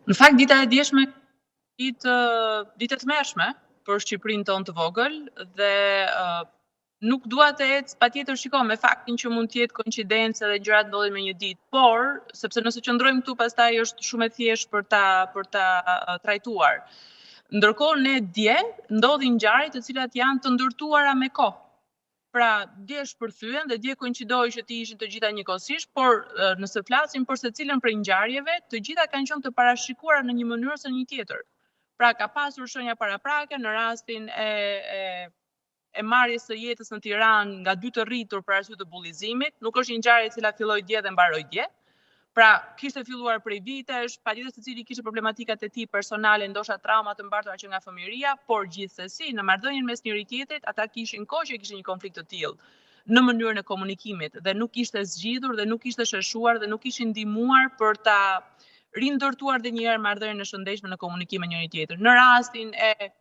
Në fakt dita e djeshme ditë të tmerrshme për Shqipërinë tonë të vogël dhe nuk dua të ecë patjetër me faktin që mund të jetë koincidencë dhe gjërat ndodhin me një ditë, por sepse nëse qëndrojmë këtu pastaj është shumë e thjeshtë për ta trajtuar. Ndërkohë ne dje ndodhin ngjarje të cilat janë të ndërtuara me kohë. Pra, dje shpërthyen dhe dje koincidoi që ti ishin të gjitha njëkohësisht, por nëse flasim për secilën prej ngjarjeve, të gjitha kanë qenë të parashikuara në një mënyrë ose një tjetër. Pra, ka pasur shenja paraprake në rastin e marrjes së jetës në Tiranë nga dy të rritur për arsye të bullizimit, nuk është një ngjarje e cila filloi dje dhe mbaroi dje. Pra, kishte filluar prej vitesh, patjetër secili kishte problematikat e tij personale, ndoshta trauma të mbartura që nga fëmijëria, por gjithsesi në marrëdhënien mes njëri tjetrit ata kishin kohë që kishin një konflikt të tillë në mënyrën e komunikimit dhe nuk ishte zgjidhur dhe nuk ishte sheshuar dhe nuk ishin ndihmuar për ta rindërtuar edhe një herë marrëdhënien e shëndetshme në komunikim me njëri tjetrin. Në rastin e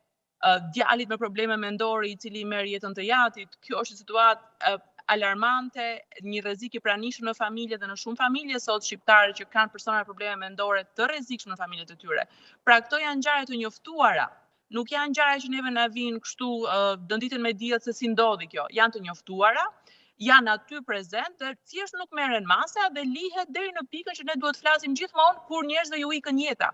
djalit me probleme mendore i cili merr jetën të jatit, kjo është situatë alarmante, një rrezik i pranishëm në familje dhe në shumë familje sot shqiptare që kanë persona me probleme mendore të rrezikshme në familjet e tyre. Pra këto janë ngjarje të njoftuara. Nuk janë ngjarje që neve na vinë kështu dënditen me diell se si ndodhi kjo. Janë të njoftuara, janë aty prezent dhe thjesht nuk merren masa dhe lihet deri në pikën që ne duhet flasim gjithmonë kur njerëzve ju ikën jeta.